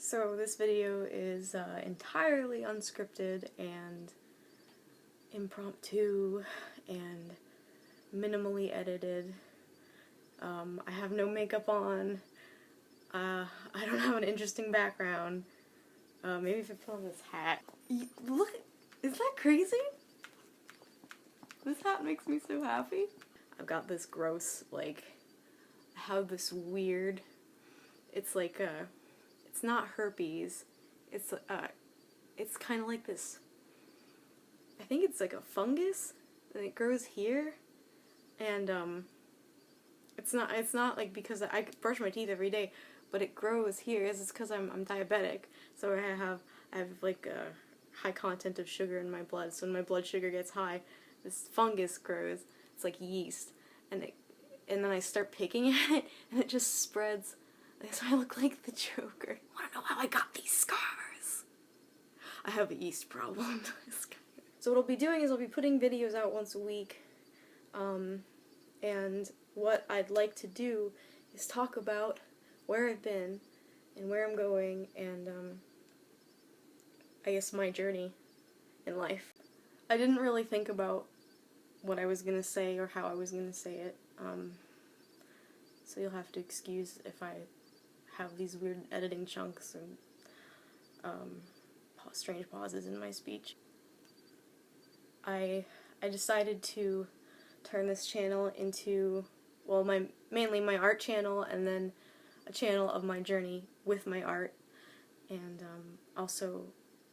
So this video is entirely unscripted and impromptu and minimally edited. I have no makeup on. I don't have an interesting background. Maybe if I put on this hat. Look, is that crazy? This hat makes me so happy. I've got this gross, like, I have this weird, it's like it's not herpes, it's kind of like this, I think it's like a fungus, and it grows here, and it's not like because I brush my teeth every day, but it grows here. It's because I'm diabetic, so I have like a high content of sugar in my blood, so when my blood sugar gets high, this fungus grows. It's like yeast, and then I start picking at it, and it just spreads. So I look like the Joker. Wanna know how I got these scars? I have a yeast problem. So what I'll be doing is I'll be putting videos out once a week, and what I'd like to do is talk about where I've been and where I'm going, and I guess my journey in life. I didn't really think about what I was gonna say or how I was gonna say it, so you'll have to excuse if I have these weird editing chunks and strange pauses in my speech. I decided to turn this channel into, well, mainly my art channel, and then a channel of my journey with my art, and also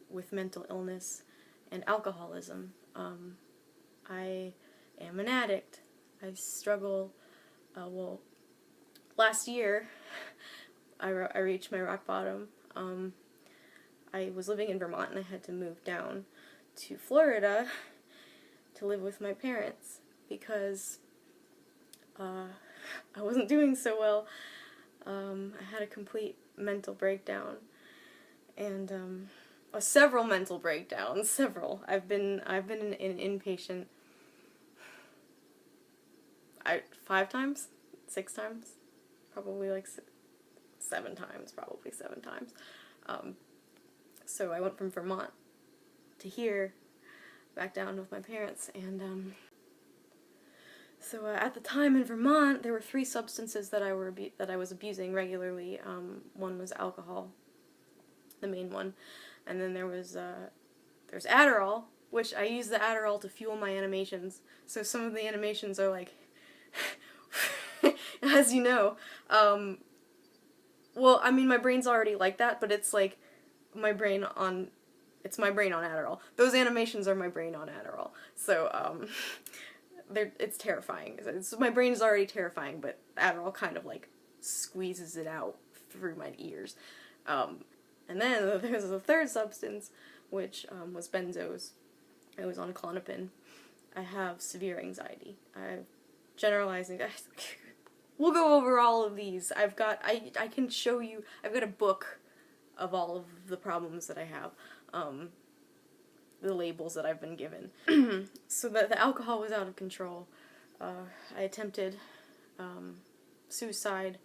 with mental illness and alcoholism. I am an addict. I struggle, well, last year I reached my rock bottom. I was living in Vermont and I had to move down to Florida to live with my parents because I wasn't doing so well. I had a complete mental breakdown, and several mental breakdowns. Several. I've been an inpatient 5 times, 6 times, probably like 7 times, probably 7 times. So I went from Vermont to here, back down with my parents, and so at the time in Vermont, there were 3 substances that I was abusing regularly. One was alcohol, the main one, and then there's Adderall, which I use the Adderall to fuel my animations. So some of the animations are like, as you know, well, I mean, my brain's already like that, but it's like it's my brain on Adderall. Those animations are my brain on Adderall. So, it's terrifying. My brain is already terrifying, but Adderall kind of like squeezes it out through my ears. And then there's a 3rd substance, which was benzos. I was on Klonopin. I have severe anxiety. Generalizing. We'll go over all of these. I can show you, I've got a book of all of the problems that I have, the labels that I've been given. So the alcohol was out of control. I attempted suicide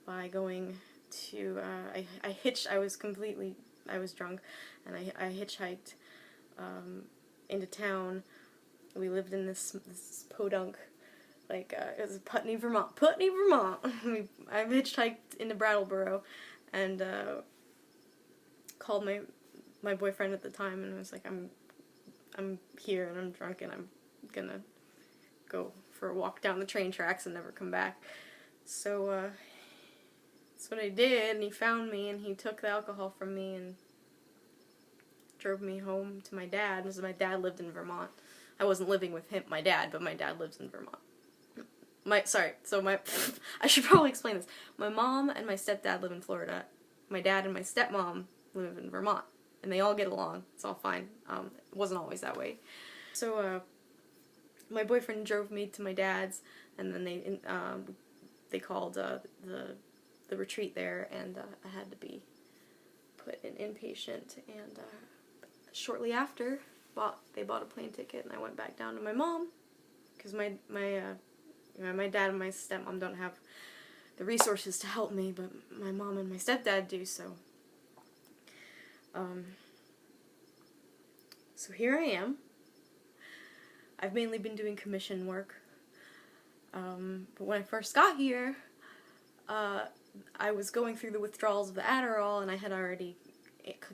by going to, I was drunk, and I hitchhiked into town. We lived in this podunk, like, it was Putney, Vermont. Putney, Vermont! I hitchhiked into Brattleboro, and called my boyfriend at the time, and I was like, I'm here, and I'm drunk, and I'm gonna go for a walk down the train tracks and never come back. So, that's what I did, and he found me, and he took the alcohol from me, and drove me home to my dad, because my dad lived in Vermont. I wasn't living with him, my dad, but my dad lives in Vermont. I should probably explain this. My mom and my stepdad live in Florida. My dad and my stepmom live in Vermont, and they all get along. It's all fine. It wasn't always that way. So, my boyfriend drove me to my dad's, and then they called the retreat there, and I had to be put in inpatient, and shortly after, they bought a plane ticket, and I went back down to my mom, because my dad and my stepmom don't have the resources to help me, but my mom and my stepdad do, so So here I am. I've mainly been doing commission work. But when I first got here, I was going through the withdrawals of the Adderall, and I had already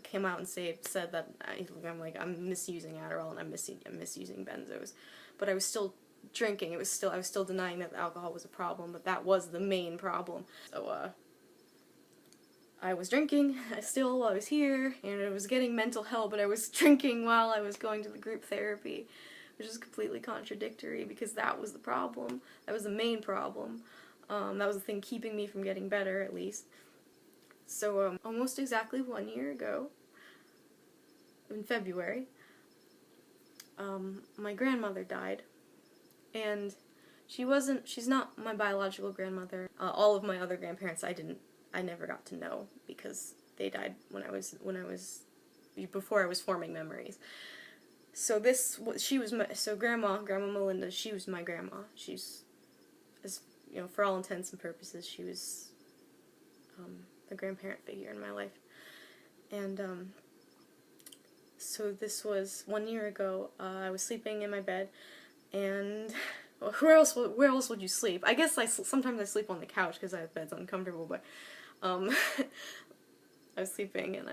came out and said that I'm misusing Adderall and I'm misusing benzos, but I was still drinking. I was still denying that alcohol was a problem, but that was the main problem. So I was drinking while I was here, and I was getting mental help, but I was drinking while I was going to the group therapy, which is completely contradictory because that was the problem. That was the main problem. That was the thing keeping me from getting better, at least. So, almost exactly 1 year ago, in February, my grandmother died, and she's not my biological grandmother. All of my other grandparents I never got to know because they died before I was forming memories. So Grandma Melinda, she was my grandma. For all intents and purposes, she was, the grandparent figure in my life. And, so this was 1 year ago. I was sleeping in my bed, and where else would you sleep? I guess sometimes I sleep on the couch because the bed's uncomfortable, but, I was sleeping, and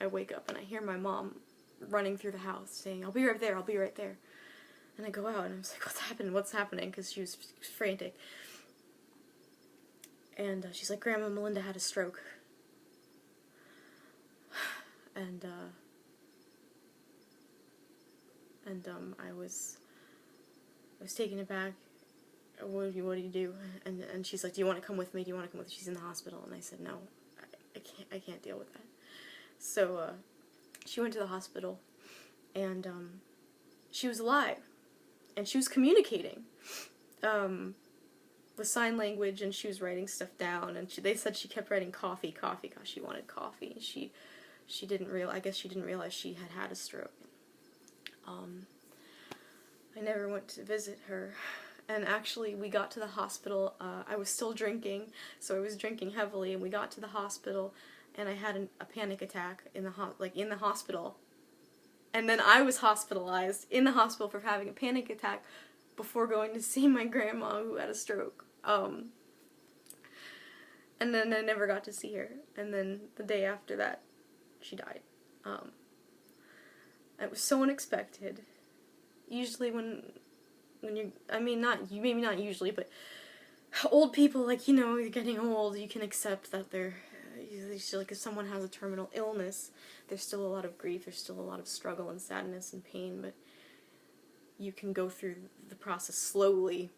I wake up, and I hear my mom running through the house, saying, "I'll be right there, I'll be right there." And I go out, and I was like, what's happening? Because she was frantic. And she's like, "Grandma Melinda had a stroke." And I was taken aback. What do you do? And she's like, "Do you want to come with me? Do you want to come with me? She's in the hospital." And I said, "No, I can't deal with that." So she went to the hospital, and she was alive, and she was communicating with sign language, and she was writing stuff down, and they said she kept writing coffee because she wanted coffee. She didn't realize she had a stroke. I never went to visit her, and actually we got to the hospital. I was still drinking, so I was drinking heavily, and we got to the hospital, and I had a panic attack in the hospital, and then I was hospitalized in the hospital for having a panic attack before going to see my grandma who had a stroke. And then I never got to see her, and then the day after that, she died. It was so unexpected. Usually when you, maybe not usually, but old people, you're getting old, you can accept that if someone has a terminal illness, there's still a lot of grief, there's still a lot of struggle and sadness and pain, but you can go through the process slowly.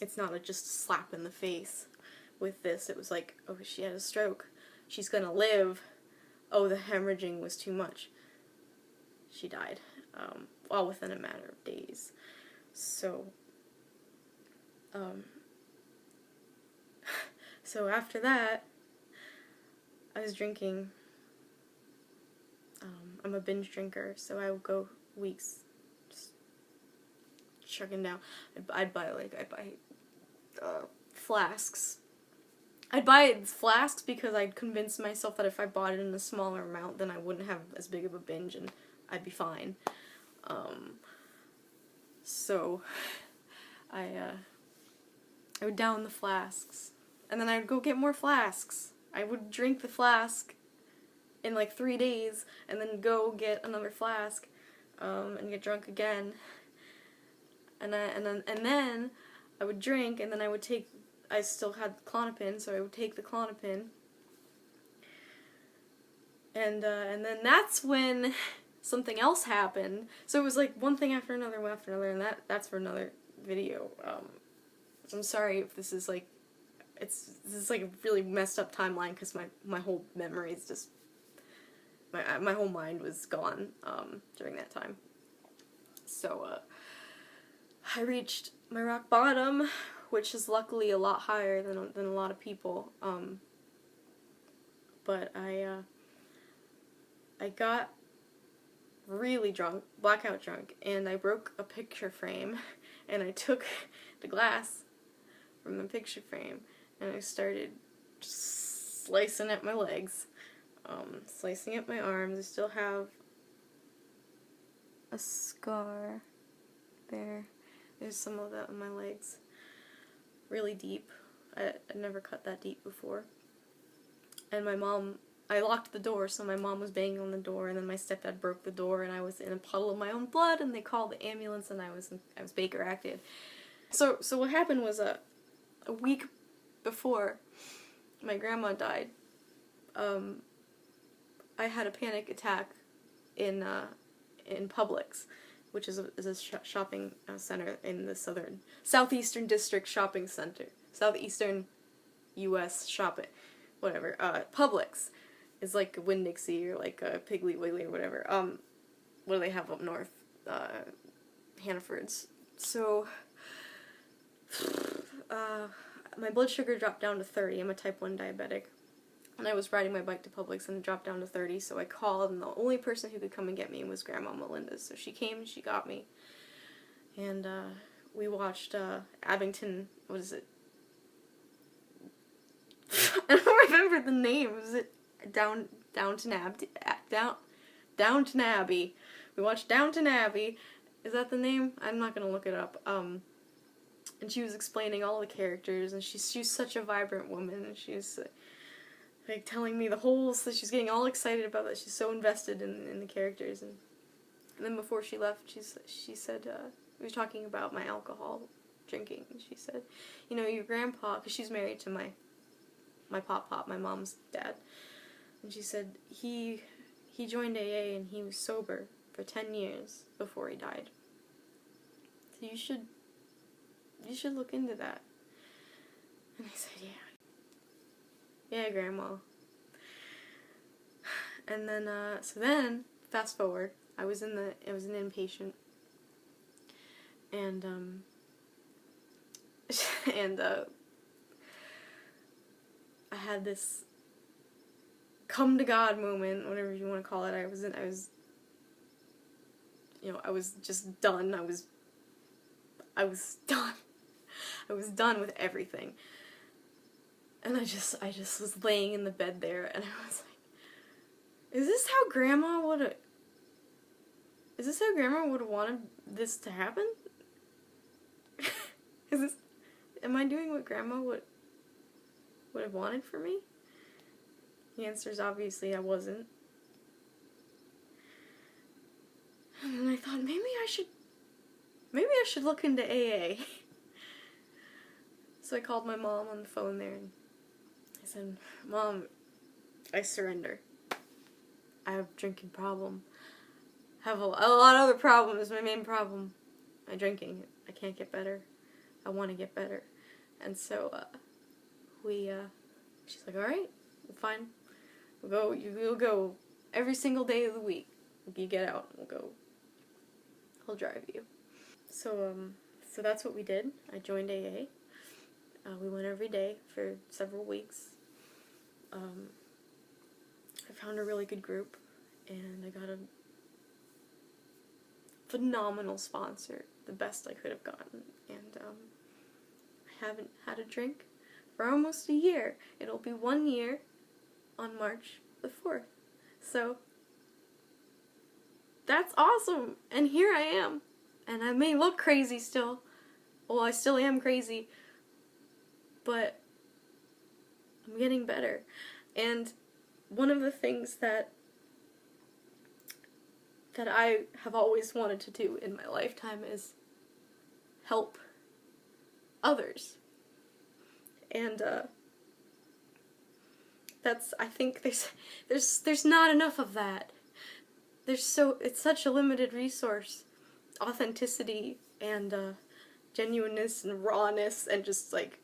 It's not just a slap in the face. With this, it was like, oh, she had a stroke. She's gonna live. Oh, the hemorrhaging was too much. She died. All within a matter of days. So, so after that, I was drinking. I'm a binge drinker, so I would go weeks just chugging down. I'd buy flasks. I'd buy flasks because I'd convinced myself that if I bought it in a smaller amount, then I wouldn't have as big of a binge and I'd be fine. So I would down the flasks, and then I'd go get more flasks. I would drink the flask in 3 days, and then go get another flask, and get drunk again. And then I would drink, and then I still had Klonopin, so I would take the Klonopin. And then that's when something else happened. So it was one thing after another, and that's for another video. So I'm sorry if this is a really messed up timeline, because my whole memory is just, my whole mind was gone, during that time. So, I reached my rock bottom, which is luckily a lot higher than a lot of people, but I got really drunk, blackout drunk, and I broke a picture frame, and I took the glass from the picture frame, and I started just slicing at my legs, slicing up my arms. I still have a scar there. There's some of that on my legs. Really deep. I'd never cut that deep before. And my mom, I locked the door, so my mom was banging on the door, and then my stepdad broke the door, and I was in a puddle of my own blood, and they called the ambulance, and I was Baker acted. So what happened was a week before my grandma died, I had a panic attack in Publix, which is a shopping center in the southeastern district shopping center, southeastern U.S. shopping, whatever. Publix is like a Winn-Dixie or like a Piggly Wiggly or whatever. What do they have up north? Hannaford's. So, my blood sugar dropped down to 30. I'm a type 1 diabetic. And I was riding my bike to Publix and it dropped down to 30, so I called, and the only person who could come and get me was Grandma Melinda. So she came and she got me. And we watched Abington, what is it? I don't remember the name. Was it Downton Abbey? We watched Downton Abbey. Is that the name? I'm not gonna look it up. And she was explaining all the characters, and she's such a vibrant woman, and she's like telling me the whole, so she's getting all excited about that. She's so invested in the characters, and then before she left, she said, we were talking about my alcohol drinking, and she said, you know, your grandpa, because she's married to my pop, my mom's dad, and she said he joined AA and he was sober for 10 years before he died. So you should look into that. And I said, yeah, Grandma. And then, so fast forward, I was an inpatient, and, I had this come to God moment, whatever you want to call it. I was just done. I was done. I was done with everything. And I just was laying in the bed there, and I was like, is this how Grandma would have wanted this to happen? Am I doing what Grandma would have wanted for me? The answer is obviously I wasn't. And then I thought, maybe I should look into AA. So I called my mom on the phone there, and I said, Mom, I surrender. I have a drinking problem. I have a lot of other problems. My main problem, my drinking. I can't get better. I want to get better. And so, she's like, alright, fine. You'll go every single day of the week. You get out, I'll drive you. So that's what we did. I joined AA. We went every day for several weeks. I found a really good group, and I got a phenomenal sponsor, the best I could have gotten, and I haven't had a drink for almost a year. It'll be 1 year on March the 4th. So, that's awesome! And here I am. And I may look crazy still. Well, I still am crazy. But I'm getting better. And one of the things that I have always wanted to do in my lifetime is help others. And I think there's not enough of that. It's such a limited resource. Authenticity and genuineness and rawness, and just like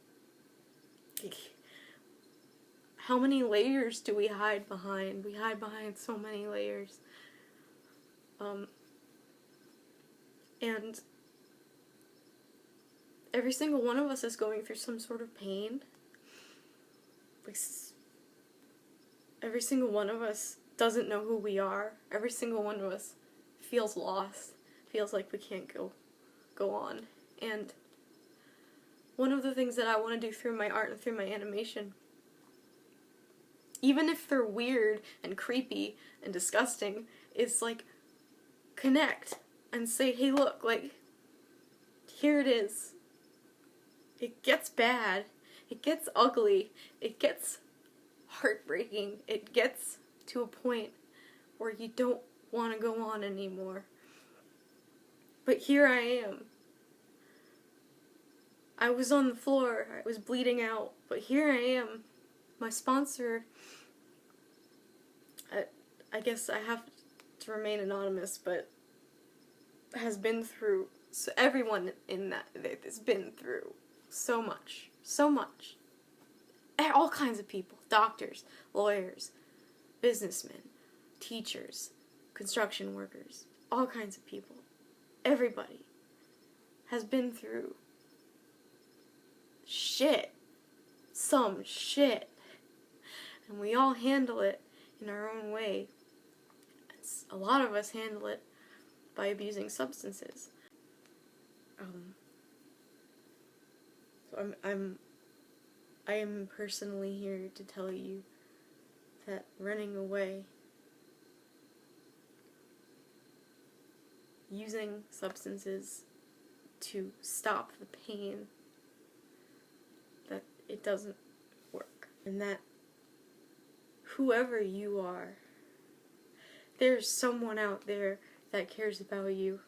how many layers do we hide behind? We hide behind so many layers. And every single one of us is going through some sort of pain. Like, every single one of us doesn't know who we are. Every single one of us feels lost. Feels like we can't go on. And one of the things that I want to do through my art and through my animation Even if they're weird and creepy and disgusting, it's like, connect and say, hey look, like, here it is. It gets bad. It gets ugly. It gets heartbreaking. It gets to a point where you don't want to go on anymore. But here I am. I was on the floor. I was bleeding out. But here I am. My sponsor, I guess I have to remain anonymous, but has been through, so everyone in that has been through so much. All kinds of people, doctors, lawyers, businessmen, teachers, construction workers, all kinds of people. Everybody has been through shit. Some shit. And we all handle it in our own way. A lot of us handle it by abusing substances. So I am personally here to tell you that running away, using substances to stop the pain, that it doesn't work. And that whoever you are, there's someone out there that cares about you.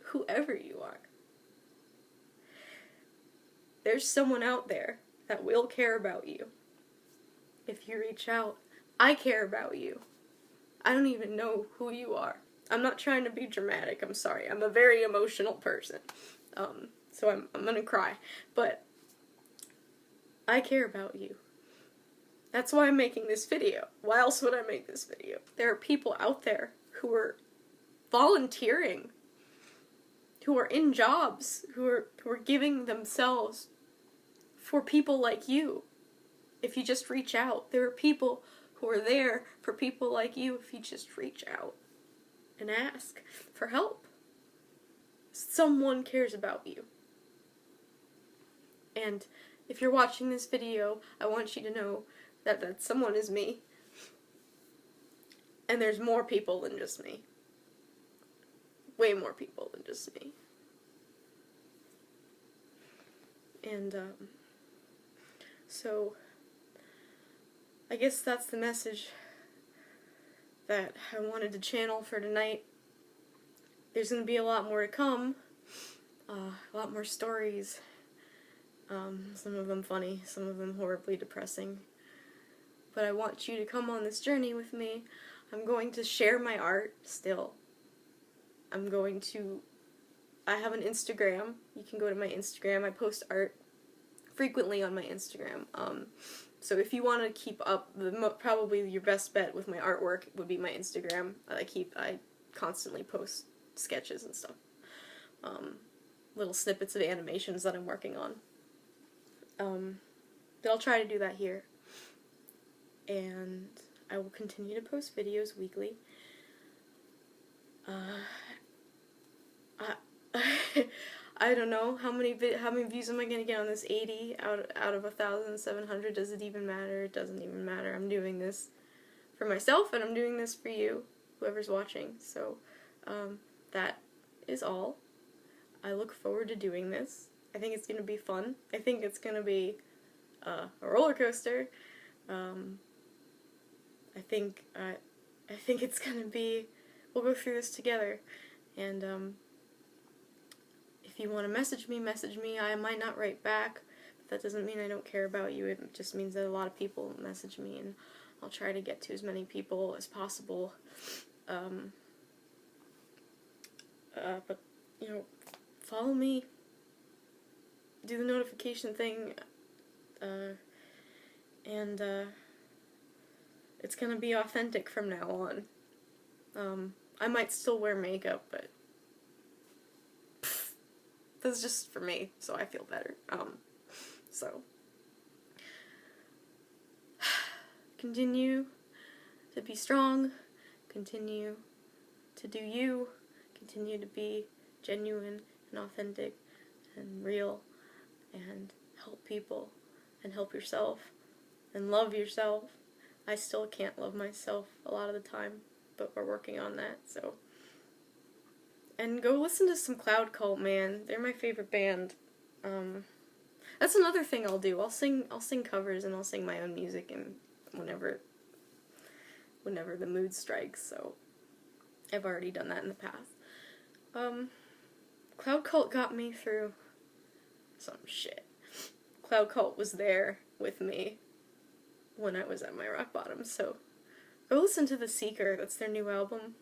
Whoever you are. There's someone out there that will care about you. If you reach out, I care about you. I don't even know who you are. I'm not trying to be dramatic, I'm sorry. I'm a very emotional person. So I'm gonna cry. But I care about you. That's why I'm making this video. Why else would I make this video? There are people out there who are volunteering, who are in jobs, who are giving themselves for people like you. If you just reach out, there are people who are there for people like you if you just reach out and ask for help. Someone cares about you. And if you're watching this video, I want you to know that someone is me. And there's more people than just me. Way more people than just me. And, so, I guess that's the message that I wanted to channel for tonight. There's going to be a lot more to come. A lot more stories. Some of them funny, some of them horribly depressing. But I want you to come on this journey with me. I'm going to share my art still. I have an Instagram. You can go to my Instagram. I post art frequently on my Instagram. So if you want to keep up, probably your best bet with my artwork would be my Instagram. I constantly post sketches and stuff. Little snippets of animations that I'm working on. But I'll try to do that here. And I will continue to post videos weekly. I don't know how many views am I gonna get on this. 80 out of 1,700. Does it even matter? It doesn't even matter. I'm doing this for myself, and I'm doing this for you, whoever's watching. So that is all. I look forward to doing this. I think it's gonna be fun. I think it's gonna be a roller coaster. I think it's gonna be, we'll go through this together, and if you want to message me, I might not write back, but that doesn't mean I don't care about you. It just means that a lot of people message me, and I'll try to get to as many people as possible. But, you know, follow me, do the notification thing, and it's gonna be authentic from now on. I might still wear makeup, but that's just for me, so I feel better. So continue to be strong, continue to do you, continue to be genuine and authentic and real, and help people and help yourself. and love yourself. I still can't love myself a lot of the time, but we're working on that, so. And go listen to some Cloud Cult, man. They're my favorite band. That's another thing I'll do. I'll sing covers and I'll sing my own music and whenever the mood strikes, so I've already done that in the past. Cloud Cult got me through some shit. Cloud Cult was there with me when I was at my rock bottom, so go listen to The Seeker. That's their new album.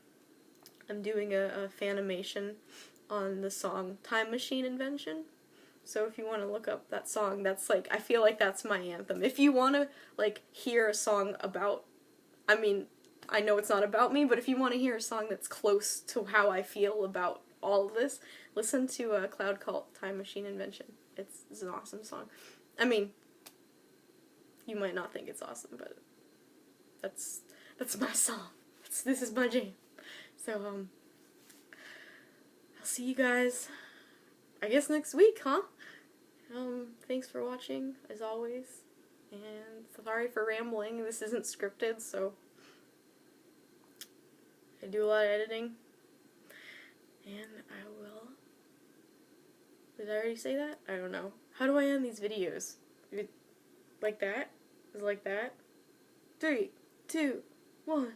I'm doing a fanimation on the song Time Machine Invention. So if you want to look up that song, that's like, I feel like that's my anthem. If you want to, like, hear a song about, I mean, I know it's not about me, but if you want to hear a song that's close to how I feel about all of this, listen to Cloud Cult, Time Machine Invention. It's an awesome song. I mean, you might not think it's awesome, but that's my song. This is my jam. So, I'll see you guys, I guess, next week, huh? Thanks for watching, as always, and sorry for rambling. This isn't scripted, so I do a lot of editing, and I will. Did I already say that? I don't know. How do I end these videos? Like that? Is it like that? 3, 2, 1.